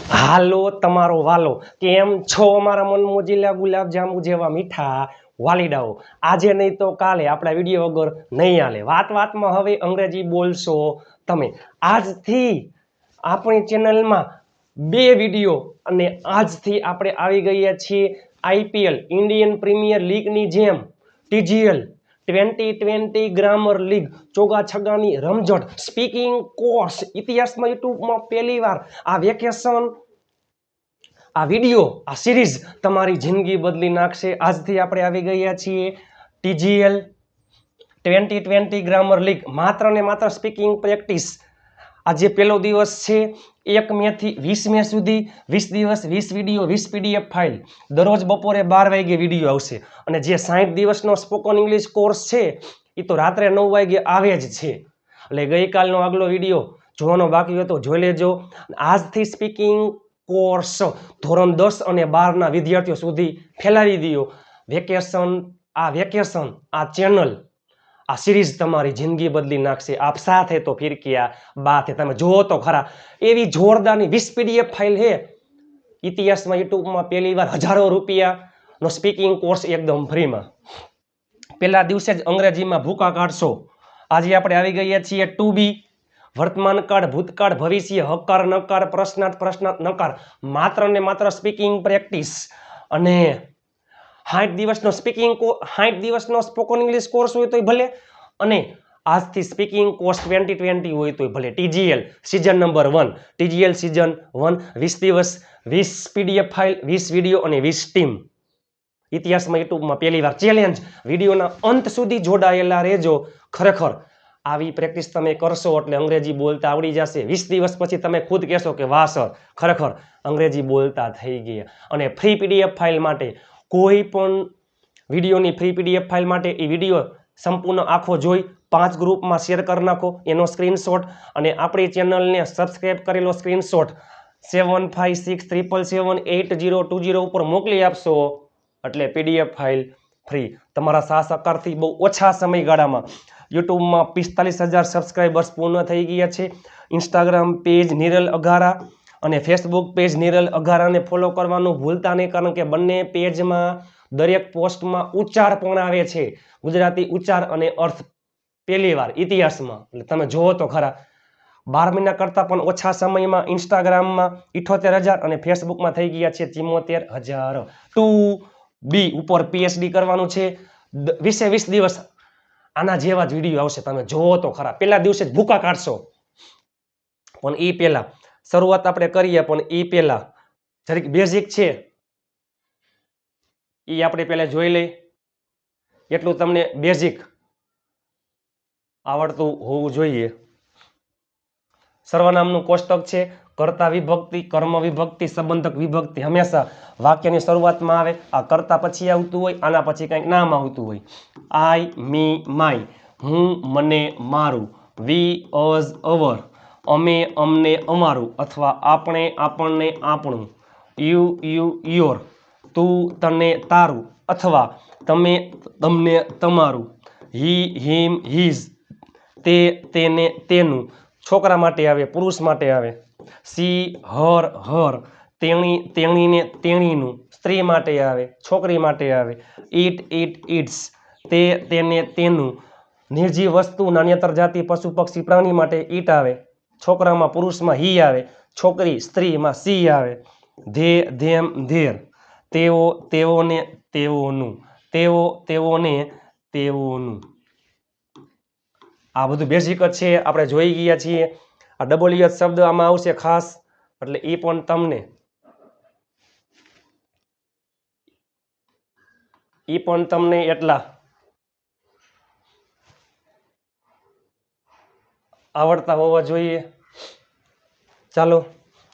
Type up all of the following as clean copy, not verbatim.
હાલો તમારો વાલો, કેમ છો અમારા મન મોજીલા ગુલાબ જાંબુ જેવા મીઠા વાલીડાઓ? આજે નહીં તો કાલે આપણા વિડીયો વગર નહીં હાલે. વાતમાં હવે અંગ્રેજી બોલશો તમે. આજથી આપણી ચેનલમાં 2 વિડીયો અને આજથી આપણે આવી ગયા છીએ IPL ઇન્ડિયન પ્રીમિયર લીગની જેમ TGL 2020 ગ્રામર લીગ ચોગા છગ્ગાની રમઝટ સ્પીકિંગ કોર્સ ઇતિહાસમાં યુટ્યુબમાં પહેલી વાર આ વેકેશન આ વિડીયો આ સિરીઝ તમારી જિંદગી બદલી નાખશે. આજથી આપણે આવી ગયા છીએ TGL 2020 ગ્રામર લીગ માત્ર ને માત્ર સ્પીકિંગ પ્રેક્ટિસ. આજે પહેલો દિવસ છે 1 મે થી 20 મે સુધી 20 દિવસ 20 વિડીયો 20 PDF ફાઇલ. દરરોજ બપોરે 12 વાગે વિડીયો આવશે અને જે 60 દિવસનો સ્પોકન ઇંગ્લિશ કોર્સ છે એ તો રાત્રે 9 વાગે આવે જ છે. એટલે ગઈકાલનો આગલો વિડીયો જોવાનો બાકી હતો જોઈ લેજો. આજથી સ્પીકિંગ કોર્સ ધોરણ 10 અને 12 ના વિદ્યાર્થીઓ સુધી ફેલાવી દો. વેકેશન આ ચેનલ આ સિરીઝ તમારી જિંદગી બદલી નાખશે. આપ સાથે તો ફિર કિયા બાત હે. તમે જુઓ તો ખરા, એવી જોરદારની 20 PDF ફાઇલ છે. ઇતિહાસમાં યુટ્યુબમાં પહેલી વાર હજારો રૂપિયાનો સ્પીકિંગ કોર્સ એકદમ ફ્રીમાં. પહેલા દિવસે જ અંગ્રેજીમાં ભૂકા કાઢશો. આજે આપણે આવી ગયા છીએ ટુ બી, વર્તમાન કાળ, ભૂતકાળ, ભવિષ્ય, હકાર, નકાર, પ્રશ્નાર્થ, પ્રશ્નાર્થ, નકાર. માત્ર ને માત્ર સ્પીકિંગ પ્રેક્ટિસ. અને 60 દિવસનો સ્પોકન ઇંગ્લિશ કોર્સ હોય તોય ભલે, અને આજથી સ્પીકિંગ કોર્સ 2020 હોય તોય ભલે. TGL season number 1, TGL season 1, 20 દિવસ 20 PDF ફાઇલ 20 વિડીયો અને 20 ટીમ. ઇતિહાસમાં યુટ્યુબમાં પહેલી વાર ચેલેન્જ. વિડીયોના અંત સુધી જોડાયેલા રહેજો. ખરેખર આવી પ્રેક્ટિસ તમે કરશો એટલે અંગ્રેજી બોલતા આવડી જશે. 20 દિવસ પછી તમે ખુદ કહેશો કે વાહ સર, ખરેખર અંગ્રેજી બોલતા થઈ ગયા. અને ફ્રી PDF ફાઇલ માટે કોઈ પણ વિડીયોની ફ્રી PDF ફાઇલ માટે એ વિડીયો સંપૂર્ણ આખો જોઈ 5 ગ્રુપમાં શેર કરી નાખો, એનો સ્ક્રીનશોટ અને આપણી ચેનલને સબસ્ક્રાઇબ કરેલો સ્ક્રીનશોટ 7563778020 ઉપર મોકલી આપશો એટલે PDF ફાઇલ ફ્રી. તમારા સહકારથી બહુ ઓછા સમયગાળામાં યુટ્યુબમાં 45,000 સબસ્ક્રાઇબર્સ પૂર્ણ થઈ ગયા છે. ઇન્સ્ટાગ્રામ પેજ નિરલ અઘારા અને ફેસબુક પેજ નિરલ અઘારાને ફોલો કરવાનું ભૂલતા નહીં, કારણ કે બંને પેજમાં દરેક પોસ્ટમાં ઉચ્ચાર પણ આવે છે. ગુજરાતી ઉચ્ચાર અને અર્થ પહેલી વાર ઇતિહાસમાં. એટલે તમે જુઓ તો ખરા, 12 મહિના કરતાં પણ ઓછા સમયમાં ઇન્સ્ટાગ્રામમાં 78,000 અને ફેસબુકમાં થઈ ગયા છે 74,000. ટુ બી ઉપર PhD કરવાનું છે. 20 દિવસ આના જેવા જ વિડીયો આવશે. તમે જુઓ તો ખરા. પહેલા દિવસે જ ભૂકા કાઢશો. પણ એ પહેલા શરૂઆત આપણે કરીએ, પણ એ પહેલા જરીક બેઝિક છે એ આપણે પહેલા જોઈ લઈ. એટલું તમને બેઝિક આવડતું હોવું જોઈએ. સર્વનામનું કોષ્ટક છે. કર્તા વિભક્તિ, કર્મ વિભક્તિ, સંબંધક વિભક્તિ હંમેશા વાક્યની શરૂઆતમાં આવે. આ કર્તા પછી આવતું હોય, આના પછી કંઈક નામ આવતું હોય. આઈ, મી, માય, હું, મને, મારું, વી, અઝ, અવર, અમે, અમને, અમારું, અથવા આપણે, આપણને, આપણું, યુ, યોર, તું, તને, તારું, અથવા તમે, તમને, તમારું, હી, હિમ, હિઝ, તે, તેને, તેનું. છોકરા માટે આવે, પુરુષ માટે આવે. સી, હર, હર, તેણી, તેણીને, તેણીનું. સ્ત્રી માટે આવે, છોકરી માટે આવે. ઈટ, ઇટ્સ, તે, તેને, તેનું. નિર્જીવ વસ્તુ, નાન્યતર જાતિ, પશુ, પક્ષી, પ્રાણી માટે ઈટ આવે. છોકરામાં પુરુષમાં હી આવે, છોકરી સ્ત્રીમાં સી આવે. ધે, ધેમ, ધેર, તેઓ, તેઓને, તેઓનું, તેઓ, તેઓને, તેઓનું. આ બધું બેઝિક જ છે, આપણે જોઈ ગયા છીએ. આ WH શબ્દ આમાં આવશે ખાસ, એટલે એ પણ તમને એટલા આવડતા હોવા જોઈએ. ચાલો,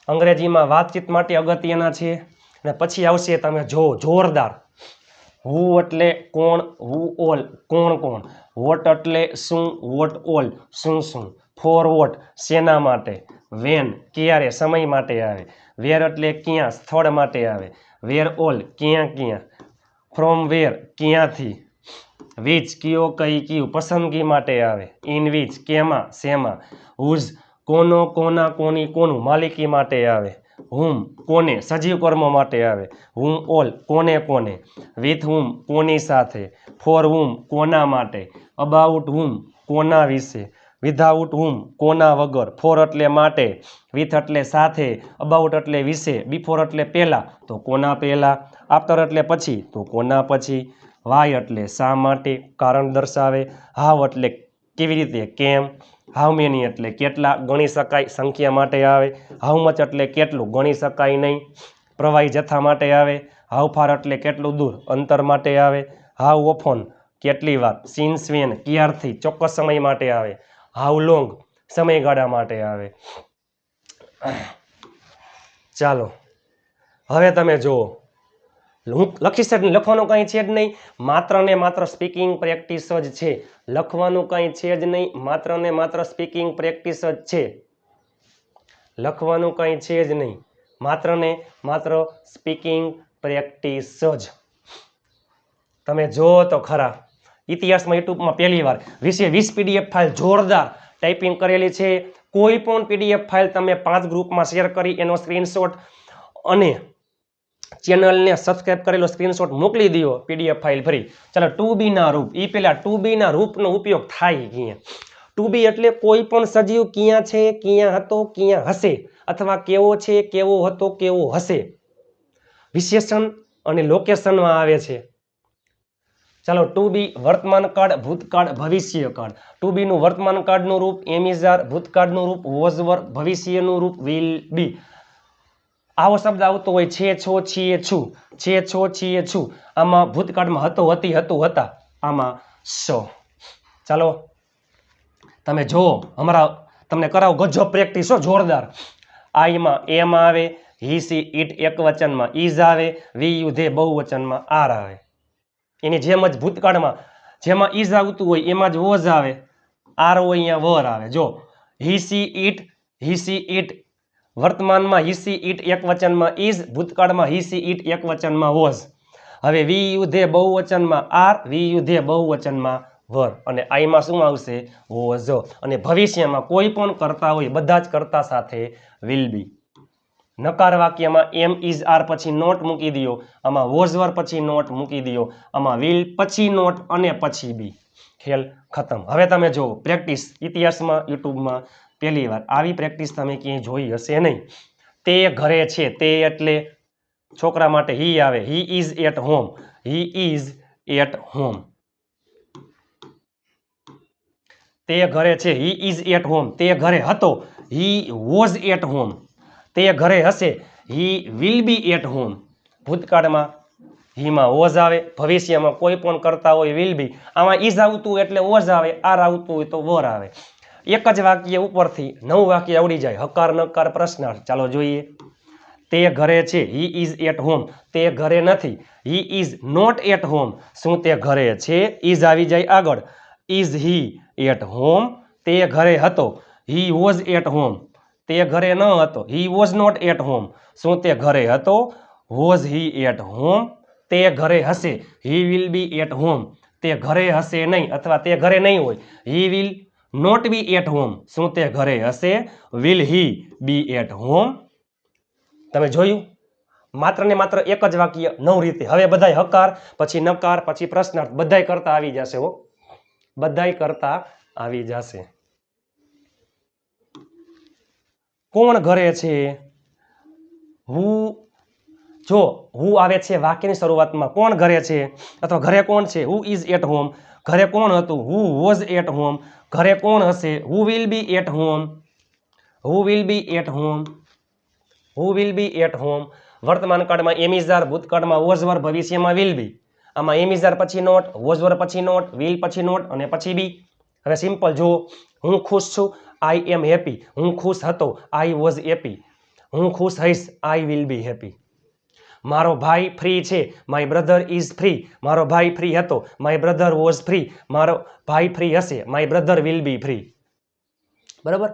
અંગ્રેજીમાં વાતચીત માટે અગત્યના છે. અને પછી આવશે, તમે જો જોરદાર, હુ એટલે કોણ, હુ ઓલ કોણ કોણ, વોટ એટલે શું, વોટ ઓલ શું શું, ફોર વોટ શેના માટે, વેન ક્યારે સમય માટે આવે, વેર એટલે ક્યાં સ્થળ માટે આવે, વેર ઓલ ક્યાં ક્યાં, ફ્રોમ વેર ક્યાંથી, વિચ કયો કઈ કયું પસંદગી માટે આવે, ઇન વિચ કેમાં શેમાં, હુઝ કોનો, કોના, કોની, કોનું માલિકી માટે આવે. whom કોને સજીવ કર્મ માટે આવે. whom all કોને કોને. with whom કોની સાથે. for whom કોના માટે. about whom કોના વિશે. without whom કોના વગર. for એટલે માટે, with એટલે સાથે, about એટલે વિશે, before એટલે પહેલા તો કોના પહેલા, after એટલે પછી તો કોના પછી, why એટલે શા માટે કારણ દર્શાવે, how એટલે કેવી રીતે કેમ, how many એટલે કેટલા ગણી શકાય સંખ્યા માટે આવે, how much એટલે કેટલું ગણી શકાય નહીં પ્રવાહી જથ્થા માટે આવે, how far એટલે કેટલું દૂર અંતર માટે આવે, how often કેટલી વાર, since when ક્યારથી ચોક્કસ સમય માટે આવે, how long સમયગાળા માટે આવે. ચાલો હવે તમે જુઓ, હું લખી શકું, લખવાનું કંઈ છે જ નહીં, માત્ર ને માત્ર સ્પીકિંગ પ્રેક્ટિસ જ છે. લખવાનું કંઈ છે જ નહીં, માત્ર ને માત્ર સ્પીકિંગ પ્રેક્ટિસ જ છે. લખવાનું કંઈ છે જ નહીં, માત્ર ને માત્ર સ્પીકિંગ પ્રેક્ટિસ જ. તમે જુઓ તો ખરા, ઇતિહાસમાં યુટ્યુબમાં પહેલી વાર 20 PDF ફાઇલ જોરદાર ટાઈપિંગ કરેલી છે. કોઈ પણ PDF ફાઇલ તમે 5 ગ્રુપમાં શેર કરી એનો સ્ક્રીનશોટ અને ચેનલને સબસ્ક્રાઇબ કરેલો સ્ક્રીનશોટ મોકલી દો, PDF ફાઇલ ફ્રી. ચાલો ટુ બીના રૂપ, એ પહેલા ટુ બીના રૂપનો ઉપયોગ થાય ક્યાં. ટુ બી એટલે કોઈ પણ સજીવ ક્યાં છે, ક્યાં હતો, ક્યાં હશે, અથવા કેવો છે, કેવો હતો, કેવો હશે, વિશેષણ અને લોકેશનમાં આવે છે. ચાલો ટુ બી વર્તમાન કાળ, ભૂતકાળ, ભવિષ્યકાળ. ટુ બીનું વર્તમાન કાળનું રૂપ એમ ઇઝ આર, ભૂતકાળનું રૂપ વોઝ વર, ભવિષ્યનું રૂપ વિલ બી. આવો શબ્દ આવતો હોય છે, છો, છીએ, છું, છે, છો, છીએ, છું. આમાં ભૂતકાળમાં હતો, હતી, હતું, હતા, આમાં સો. ચાલો તમે જુઓ, અમારા તમને કરાવો ગજબ પ્રેક્ટિસ હો, જોરદાર. આઈમાં એમ આવે, હી સી ઇટ એક વચનમાં ઇઝ આવે, વી યુ ધે બહુવચનમાં આર આવે. એની જેમ જ ભૂતકાળમાં જેમાં ઇઝ આવતું હોય એમાં જ વોઝ આવે, આર હોય અહીંયા વર આવે. જો હી સી ઇટ વર્તમાનમાં હી સી ઇટ એક વચનમાં ઇઝ, ભૂતકાળમાં હી સી ઇટ એક વચનમાં વોઝ. હવે વી યુ ધે બહુવચનમાં આર, વી યુ ધે બહુવચનમાં વર, અને આઈમાં શું આવશે વોઝ. અને ભવિષ્યમાં કોઈ પણ કરતા હોય બધા જ કરતા સાથે વિલ બી. નકાર વાક્યમાં એમ ઇઝ આર પછી નોટ મૂકી દો, આમાં વોઝ વર પછી નોટ મૂકી દો, આમાં વિલ પછી નોટ અને પછી બી. ખેલ ખતમ. હવે તમે જુઓ પ્રેક્ટિસ, ઇતિહાસમાં યુટ્યુબમાં પહેલી વાર આવી પ્રેક્ટિસ તમે ક્યાંય જોઈ હશે નહીં. તે ઘરે છે, તે એટલે છોકરા માટે હી આવે, he is at home, he is at home. તે ઘરે છે, હી ઇઝ એટ હોમ, તે ઘરે હતો, હી વોઝ એટ હોમ. તે ઘરે હશે, he will be at home. ભૂતકાળમાં હીમાં વોઝ આવે, ભવિષ્યમાં કોઈ પણ કરતા હોય વિલ બી. આમાં ઇઝ આવતું એટલે વોઝ આવે, આર આવતું હોય તો વર આવે. એક જ વાક્ય ઉપરથી 9 વાક્ય આવડી જાય. હકાર નકાર પ્રશ્નાર્થ. ચાલો જોઈએ. તે ઘરે છે, હી ઇઝ એટ હોમ. તે ઘરે નથી, he is not at home. શું તે ઘરે છે, ઇઝ આવી જાય આગળ, ઇઝ હી એટ હોમ. તે ઘરે હતો, હી વોઝ એટ હોમ. તે ઘરે ન હતો, he was not at home. શું તે ઘરે હતો, વોઝ હી એટ હોમ. તે ઘરે હશે, he will be at home. તે ઘરે હશે નહીં અથવા તે ઘરે નહીં હોય, he will not be at home. શું તે ઘરે હશે, will he be at home. તમે જોયું, માત્ર ને માત્ર એક જ વાક્ય 9 રીતે. હવે બધાય હકાર પછી નકાર પછી પ્રશ્નાર્થ બધાય કરતા આવી જશે હો, બધાય કરતા આવી જશે. કોણ ઘરે છે, હું. જો હું આવે છે વાક્યની શરૂઆતમાં, કોણ ઘરે છે અથવા ઘરે કોણ છે, હુ ઇઝ એટ હોમ. ઘરે કોણ હતું, હુ વોઝ એટ હોમ. ઘરે કોણ હશે, who will be at home. Who will be at home. Who will be at home. વર્તમાન કાળમાં એમ ઇઝ આર, ભૂતકાળમાં વોઝ વર, ભવિષ્યમાં વિલ બી. આમાં એમ ઇઝ આર પછી નોટ, વોઝ વર પછી નોટ, વિલ પછી નોટ અને પછી બી. હવે સિમ્પલ જુઓ, હું ખુશ છું, આઈ એમ હેપી. હું ખુશ હતો, આઈ વોઝ હેપી. હું ખુશ હઈશ, આઈ વિલ બી હેપી. મારો ભાઈ ફ્રી છે, માય બ્રધર ઇઝ ફ્રી. મારો ભાઈ ફ્રી હતો, માય બ્રધર વોઝ ફ્રી. મારો ભાઈ ફ્રી હશે, my brother will be free. બરાબર.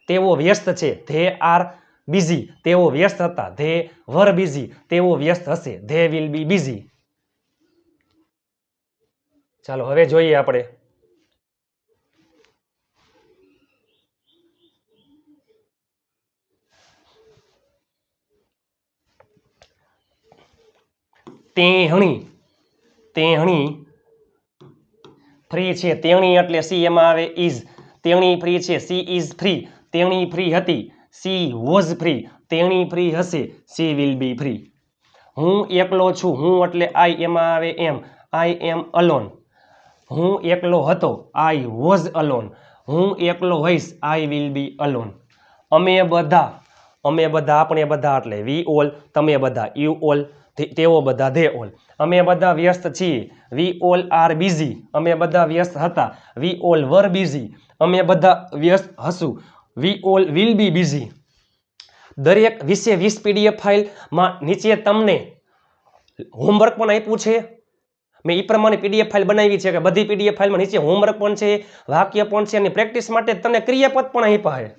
તેઓ વ્યસ્ત છે, ધે આર બિઝી. તેઓ વ્યસ્ત હતા, ધે વર બિઝી. તેઓ વ્યસ્ત હશે, ધે વિલ બી બિઝી. ચાલો હવે જોઈએ આપણે. તેણી તેણી ફ્રી છે તેણી એટલે સી એમાં આવે ઇઝ તેણી ફ્રી છે સી ઇઝ ફ્રી તેણી ફ્રી હતી સી વોઝ ફ્રી તેણી ફ્રી હશે સી વિલ બી ફ્રી હું એકલો છું હું એટલે આઈ એમાં આવે એમ આઈ એમ અલોન હું એકલો હતો આઈ વોઝ અલોન હું એકલો હોઈશ આઈ વિલ બી અલોન અમે બધા આપણે બધા એટલે વી ઓલ તમે બધા યુ ઓલ તેઓ બધા ધે ઓલ અમે બધા વ્યસ્ત છીએ વી ઓલ આર બિઝી અમે બધા વ્યસ્ત હતા વી ઓલ વર બિઝી અમે બધા વ્યસ્ત હશું we all will be busy દરેક 20 PDF ફાઇલમાં નીચે તમને હોમવર્ક પણ આપ્યું છે મેં એ પ્રમાણે PDF ફાઇલ બનાવી છે કે બધી PDF ફાઇલમાં નીચે હોમવર્ક પણ છે વાક્ય પણ છે અને પ્રેક્ટિસ માટે તમને ક્રિયાપદ પણ આપ્યા છે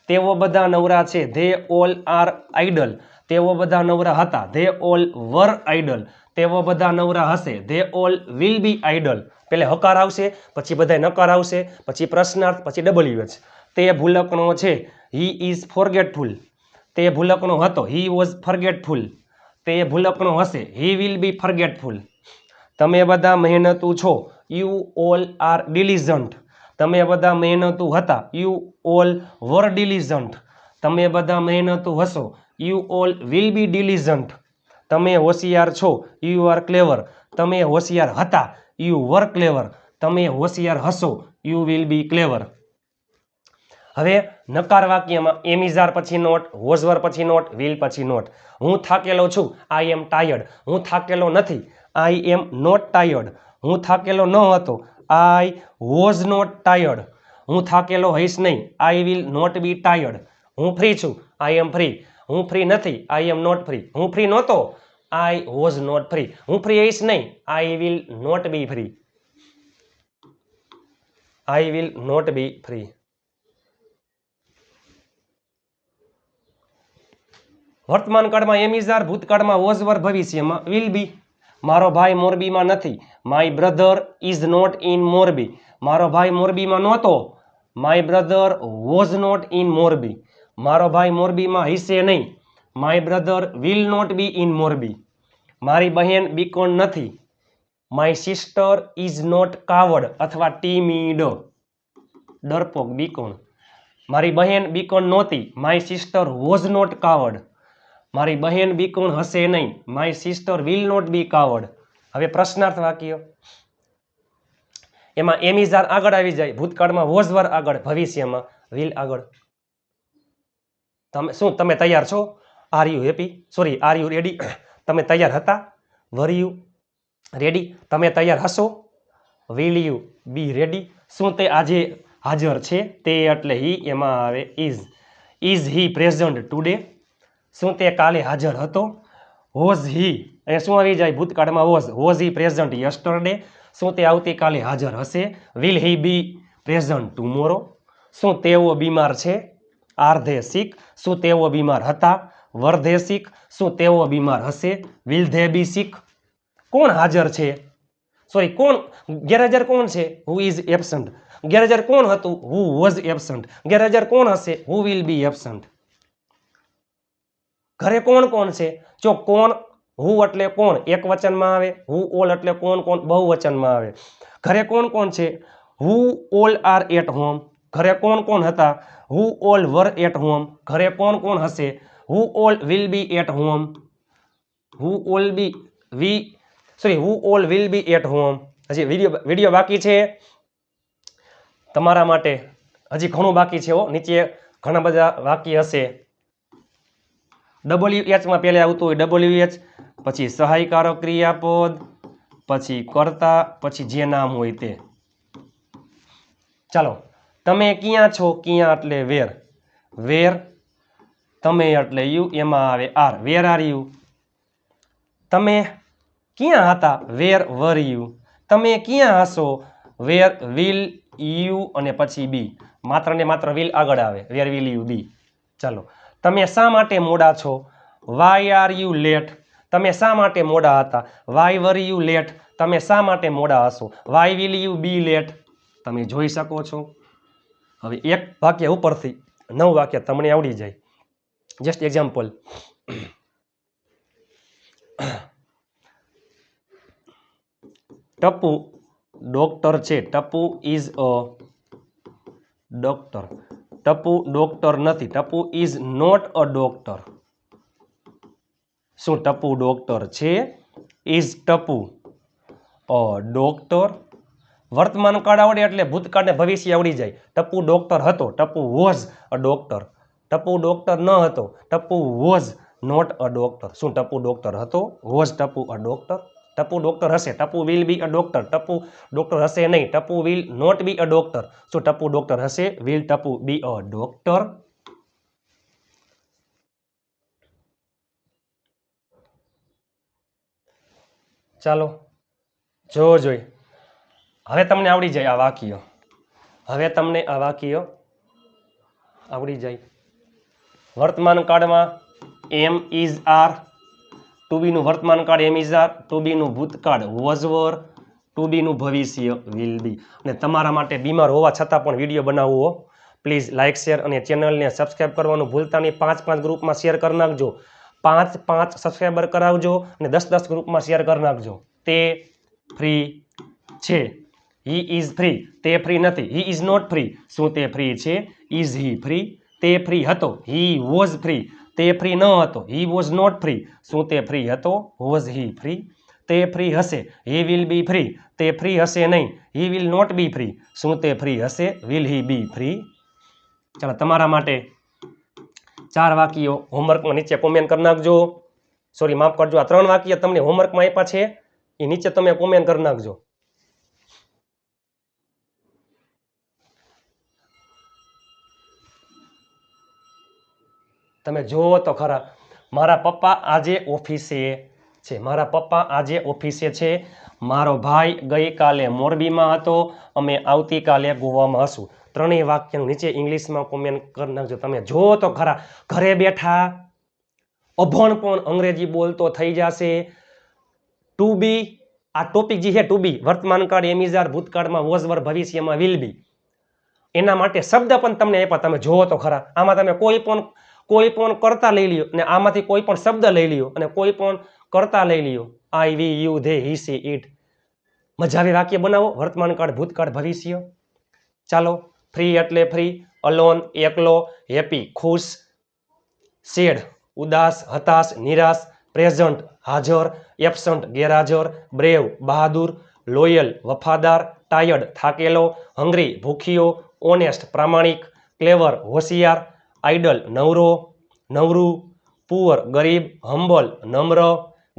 તેઓ બધા નવરા છે ધે ઓલ આર આઇડલ તેઓ બધા નવરા હતા ધે ઓલ વર આઇડલ તેઓ બધા નવરા હશે they all will be idle પેલે હકાર આવશે પછી બધા નકાર આવશે પછી પ્રશ્નાર્થ પછી WH તે ભૂલકણો છે હી ઇઝ ફોરગેટફુલ તે ભૂલકણો હતો હી વોઝ ફોરગેટફુલ તે ભૂલકણો હશે હી વિલ બી ફોરગેટફુલ તમે બધા મહેનતુ છો યુ ઓલ આર ડિલિજન્ટ તમે બધા મહેનતુ હતા યુ ઓલ વર ડિલિજન્ટ તમે બધા મહેનતુ હશો યુ ઓલ વિલ બી ડિલિજન્ટ તમે હોશિયાર છો યુ આર ક્લેવર તમે હોશિયાર હતા યુ વર ક્લેવર તમે હોશિયાર હશો યુ વિલ બી ક્લેવર હવે નકાર વાક્યમાં એમ ઇઝ આર પછી નોટ વોઝ વર પછી નોટ વિલ પછી નોટ હું થાકેલો છું આઈ એમ ટાયર્ડ હું થાકેલો નથી આઈ એમ નોટ ટાયર્ડ હું થાકેલો ન હતો આઈ વોઝ નોટ ટાયર્ડ હું થાકેલો હઈશ નહીં I will not be tired હું ફ્રી છું આઈ એમ ફ્રી હું ફ્રી નથી આઈ એમ નોટ ફ્રી હું ફ્રી નહોતો આઈ વોઝ નોટ ફ્રી હું ફ્રી હઈશ નહીં I will not be free I will not be free વર્તમાન કાળમાં એમ ઇઝ આર ભૂતકાળમાં વોઝ વર ભવિષ્યમાં વિલ બી મારો ભાઈ મોરબીમાં નથી my brother is not in Morbi મારો ભાઈ મોરબીમાં નહોતો my brother was not in Morbi મારો ભાઈ મોરબીમાં હશે નહીં my brother will not be in Morbi મારી બહેન બીકોણ નથી my sister is not coward અથવા ટીમીડ ડરપોક બીકોણ મારી બહેન બીકોણ નહોતી my sister was not coward મારી બહેન બીકોણ હશે નહીં my sister will not be coward હવે પ્રશ્નાર્થ વાક્ય એમાં એમ ઇઝ આર આગળ આવી જાય ભૂતકાળમાં વોઝ વર આગળ ભવિષ્યમાં વિલ આગળ તમે તૈયાર છો are you happy sorry are you ready તમે તૈયાર હતા વર યુ રેડી તમે તૈયાર હશો વિલ યુ બી રેડી શું તે આજે હાજર છે તે એટલે હી એમાં આવે ઇઝ હી પ્રેઝન્ટ ટુડે શું તે કાલે હાજર હતો વોઝ હી અહીંયા શું આવી જાય ભૂતકાળમાં વોઝ હી પ્રેઝન્ટ યસ્ટરડે શું તે આવતીકાલે હાજર હશે will he be present tomorrow શું તેઓ બીમાર છે આર ધે સિક શું તેઓ બીમાર હતા વર ધે સિક શું તેઓ બીમાર હશે વિલ ધે બી સિક કોણ હાજર છે સોરી કોણ ગેરહાજર કોણ છે હુ ઇઝ એબસન્ટ ગેરહાજર કોણ હતું હુ વોઝ એબસન્ટ ગેરહાજર કોણ હશે હુ વિલ બી એબસન્ટ ઘરે કોણ કોણ છે જો કોણ હુ એટલે કોણ એક વચનમાં આવે હુ ઓલ એટલે કોણ કોણ બહુવચનમાં આવે ઘરે કોણ કોણ છે who all are at home ઘરે કોણ કોણ હતા who all were at home ઘરે કોણ કોણ હશે who all will be at home who all will be at home હજી વિડીયો બાકી છે તમારા માટે હજી ઘણું બાકી છે નીચે ઘણા બધા વાક્ય હશે WH માં પહેલા આવતું હોય WH પછી સહાયકારક ક્રિયાપદ પછી કર્તા પછી જે નામ હોય તે ચાલો તમે ક્યાં છો ક્યાં એટલે વેર તમે એટલે યુ એમાં આવે આર વેર આર યુ તમે ક્યાં હતા વેર વર યુ તમે ક્યાં હશો વેર વિલ યુ અને પછી બી માત્ર ને માત્ર વિલ આગળ આવે વેર વિલ યુ બી ચાલો તમે શા માટે મોડા છો વાય આર યુ લેટ તમે શા માટે મોડા હતા વાય વર યુ લેટ તમે શા માટે મોડા હશો why will you be late તમે જોઈ શકો છો હવે એક વાક્ય ઉપરથી 9 વાક્ય તમને આવડી જાય જસ્ટ એક્ઝામ્પલ ટપુ ડોક્ટર છે, Tapu is a doctor, Tapu doctor નથી, Tapu is not a doctor. શું ટપુ ડોક્ટર છે? Is Tapu a doctor? વર્તમાન કાળ આવડે એટલે ભૂતકાળ ને ભવિષ્ય આવડી જાય. ટપુ ડોક્ટર હતો, Tapu was a doctor. Tapu doctor ન હતો, Tapu was not a doctor. શું ટપુ ડોક્ટર હતો? Was Tapu a doctor? Tapu doctor હશે, Tapu will be a doctor. Tapu doctor હશે નહીં, Tapu will not be a doctor. શું ટપુ ડોક્ટર હશે? Will Tapu be a doctor? ચાલો જોવો જોઈ. હવે તમને આવડી જાય આ વાક્ય. હવે તમને આ વાક્ય આવડી જાય. વર્તમાન કાળમાં એમ ઇઝ આર, ટુ બી નું વર્તમાન કાળ એમ ઇઝ આર, ટુ બી નું ભૂતકાળ વોઝ વર, ટુ બી નું ભવિષ્ય વિલ બી. અને તમારા માટે બીમાર હોવા છતાં પણ વિડીયો બનાવવો. પ્લીઝ લાઇક શેર અને ચેનલને સબસ્ક્રાઇબ કરવાનું ભૂલતા નહીં. 5 ગ્રુપમાં શેર કરી નાખજો. 5 સબસ્ક્રાઈબર કરાવજો અને 10 ગ્રુપમાં શેર કરી નાખજો. તે ફ્રી છે. હી ઇઝ ફ્રી, તે ફ્રી નથી. હી ઇઝ નોટ ફ્રી, શું તે ફ્રી છે? Is he free? તે ફ્રી હતો, હી વોઝ ફ્રી, તે ફ્રી ન હતો. હી વોઝ નોટ ફ્રી, શું તે ફ્રી હતો? Was he free? તે ફ્રી હશે, હી વિલ બી ફ્રી, તે ફ્રી હશે નહીં. He will not be free, શું તે ફ્રી હશે? Will he be free? ચાલો તમારા માટે 4 વાક્યો હોમવર્કમાં નીચે કોમેન્ટ કરી નાખજો. સોરી માફ કરજો, આ 3 વાક્ય તમને હોમવર્કમાં આપ્યા છે એ નીચે તમે કોમેન્ટ કરી નાખજો. તમે જુઓ તો ખરા, મારા પપ્પા આજે ઓફિસે છે. મારા પપ્પા આજે ઓફિસે છે. મારો ભાઈ ગઈકાલે મોરબીમાં હતો. અમે આવતીકાલે ગોવામાં હશું. 3 વાક્યનું નીચે ઇંગ્લિશમાં કોમેન્ટ કરી નાખજો. તમે જુઓ તો ખરા, ઘરે બેઠા અભણ પણ અંગ્રેજી બોલતો થઈ જશે. ટુ બી, આ ટોપિક જે છે ટુ બી, વર્તમાન કાળ એમ ઇઝ આર, ભૂતકાળમાં વોઝ વર, ભવિષ્યમાં વિલ બી. એના માટે શબ્દ પણ તમને આપ્યા. તમે જુઓ તો ખરા, આમાં તમે કોઈ પણ કરતા લઈ લ્યો અને આમાંથી કોઈ પણ શબ્દ લઈ લ્યો અને કોઈ પણ કરતા લઈ લ્યો. I, we, you, they, he, she, it. મજા આવે વાક્ય બનાવો. વર્તમાન કાળ, ભૂતકાળ, ભવિષ્ય. ચાલો, ફ્રી એટલે ફ્રી, અલોન એકલો, હેપી ખુશ, સેડ ઉદાસ હતાશ નિરાશ, પ્રેઝન્ટ હાજર, એબસન્ટ ગેરહાજર, બ્રેવ બહાદુર, લોયલ વફાદાર, ટાયર્ડ થાકેલો, હંગ્રી ભૂખ્યો, ઓનેસ્ટ પ્રામાણિક, ક્લેવર હોશિયાર, આઇડલ નવરો નવરું, પુઅર ગરીબ, હમ્બલ નમ્ર,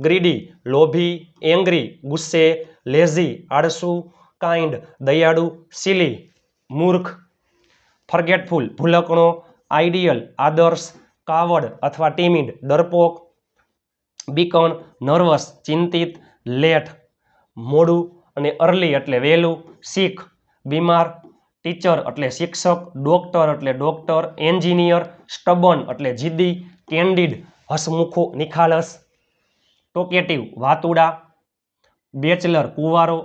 ગ્રીડી લોભી, એંગ્રી ગુસ્સે, લેઝી આળસુ, કાઇન્ડ દયાળુ, સિલી મૂર્ખ, ફર્ગેટફુલ ભૂલકણો, આઈડિયલ આદર્શ, કાવડ અથવા ટીમિડ ડરપોક, બીકન નર્વસ ચિંતિત, લેટ મોડું અને અર્લી એટલે વહેલું, સિક બીમાર, ટીચર એટલે શિક્ષક, ડોક્ટર એટલે ડોક્ટર, એન્જિનિયર સ્ટબન એટલે જીદ્દી, કેન્ડિડ હસમુખો નિખાલસ, ટોકેટિવ વાતુડા, બેચલર કુંવારો,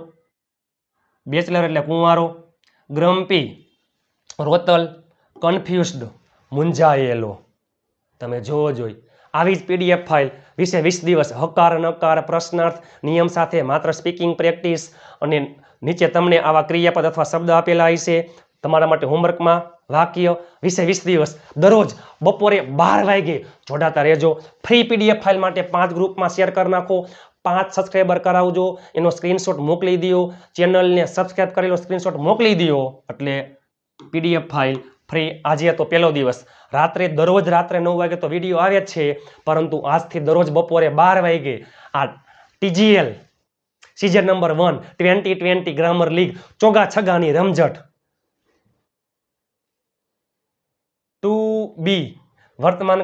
બેચલર એટલે કુંવારો, ગ્રમ્પી રોતલ, કન્ફ્યુઝડ મૂંઝાયેલો. તમે જોવો જોઈ. આવી જ પીડીએફ ફાઇલ 20 દિવસ હકાર નકાર પ્રશ્નાર્થ નિયમ સાથે માત્ર સ્પીકિંગ પ્રેક્ટિસ અને નીચે તમને આવા ક્રિયાપદ અથવા શબ્દ આપેલા હશે. તમારા માટે હોમવર્કમાં વાક્ય 20 દિવસ દરરોજ બપોરે 12 વાગે જોડાતા રહેજો. ફ્રી પીડીએફ ફાઇલ માટે 5 ગ્રુપમાં શેર કરી નાખો. 5 સબસ્ક્રાઈબર કરાવજો, એનો સ્ક્રીનશોટ મોકલી દો. ચેનલને સબસ્ક્રાઈબ કરેલો સ્ક્રીનશોટ મોકલી દો એટલે પીડીએફ ફાઇલ ફ્રી. આજે તો પહેલો દિવસ, દરરોજ રાત્રે 9 વાગે તો વિડીયો આવે જ છે, પરંતુ આજથી દરરોજ બપોરે 12 વાગે આ TGL season number 1 2020 grammar league ચોગા છગાની રમઝટ. ટુ બી વર્તમાન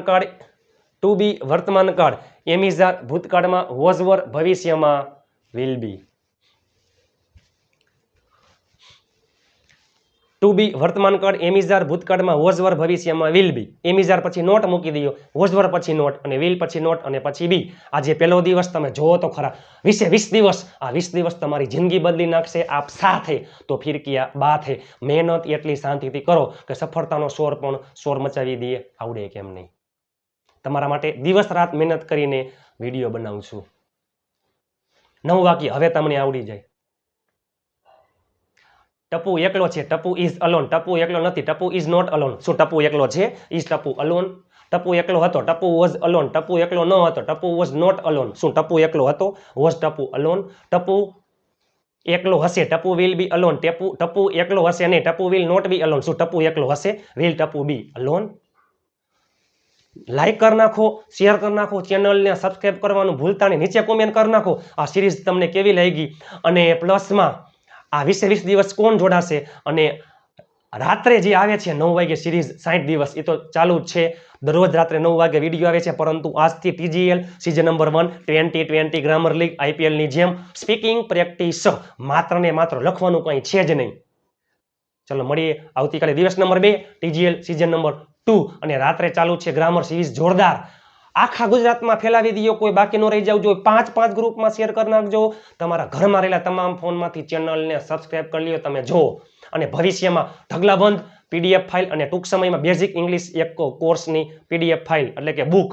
કાળ એમ ઇઝ આર, ભૂતકાળમાં વોઝ વર, ભવિષ્યમાં વિલ બી. ટુ બી વર્તમાન કાળ એમ ઇઝ આર, ભૂતકાળમાં વોઝ વર, ભવિષ્યમાં will be. Am is are પછી નોટ મૂકી દો, વોઝ વર પછી નોટ અને વિલ પછી નોટ અને પછી બી. આજે પહેલો દિવસ, તમે જોવો તો ખરા 20 દિવસ, આ 20 દિવસ તમારી જિંદગી બદલી નાખશે. આપ સાથે તો ફિર કિયા બાત હે. મહેનત એટલી શાંતિથી કરો કે સફળતાનો શોર મચાવી દે, આવડે કેમ નહીં. તમારા માટે દિવસ રાત મહેનત કરીને વિડીયો બનાવું છું. 9 વાક્ય હવે તમને આવડી જાય. ટપુ એકલો છે, ટપુ ઇઝ અલોન, ટપુ એકલો નથી, ટપુ ઇઝ નોટ અલોન. શું ટપુ એકલો છે? Is Tapu alone? ટપુ એકલો હતો, ટપુ વોઝ અલોન, ટપુ એકલો ન હતો, ટપુ વોઝ નોટ અલોન. શું ટપુ એકલો હતો? Was Tapu alone? ટપુ એકલો હશે, Tapu will be alone, Tapu એકલો હશે નહીં, Tapu will not be alone. શું ટપુ એકલો હશે? Will Tapu be alone? Like કરી નાખો, શેર કરી નાખો, ચેનલને સબસ્ક્રાઈબ કરવાનું ભૂલતા નહીં, નીચે કોમેન્ટ કરી નાખો આ સિરીઝ તમને કેવી લાગી. અને પ્લસમાં આ 20 દિવસ કોણ જોડાશે, અને રાત્રે જે આવે છે 9 વાગે સિરીઝ 60 દિવસ, એ તો ચાલુ જ છે. દરરોજ રાત્રે 9 વાગે વિડીયો આવે છે, પરંતુ આજથી TGL season number 1 2020 grammar league IPLની જેમ સ્પીકિંગ પ્રેક્ટિસ, માત્ર ને માત્ર લખવાનું કંઈ છે જ નહીં. ચલો મળીએ આવતીકાલે દિવસ નંબર 2 TGL સિઝન નંબર 2, અને રાત્રે ચાલુ છે ગ્રામર સિરીઝ જોરદાર. આખા ગુજરાતમાં ફેલાવી દો, કોઈ બાકી ન રહી જવું જોઈએ. 5 ગ્રુપમાં શેર કરી નાખજો. તમારા ઘરમાં રહેલા તમામ ફોનમાંથી ચેનલને સબસ્ક્રાઈબ કરી લ્યો, તમે જો. અને ભવિષ્યમાં ઢગલાબંધ PDF ફાઇલ અને ટૂંક સમયમાં બેઝિક ઇંગ્લિશ એક કોર્સની PDF ફાઇલ એટલે કે બુક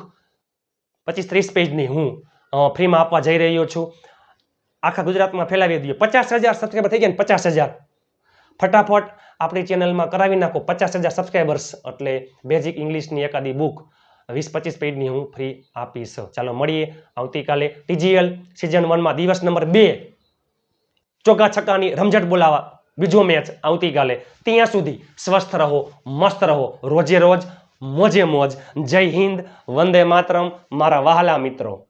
25-30 પેજની હું ફ્રીમાં આપવા જઈ રહ્યો છું. આખા ગુજરાતમાં ફેલાવી દો. 50,000 સબસ્ક્રાઈબર થઈ ગયા ને 50,000. ફટાફટ આપણી ચેનલમાં કરાવી નાખો 50,000 સબસ્ક્રાઈબર્સ, એટલે બેઝિક ઇંગ્લિશની એકાદી બુક 20-25 પેજની હું ફ્રી આપીશ. ચાલો મળીએ આવતીકાલે TGL સિઝન 1માં દિવસ નંબર 2 ચોગ્ગા છક્કાની રમઝટ બોલાવા બીજો મેચ આવતીકાલે. ત્યાં સુધી સ્વસ્થ રહો, મસ્ત રહો, રોજે રોજ મોજે મોજ. જય હિન્દ, વંદે માતરમ મારા વહાલા મિત્રો.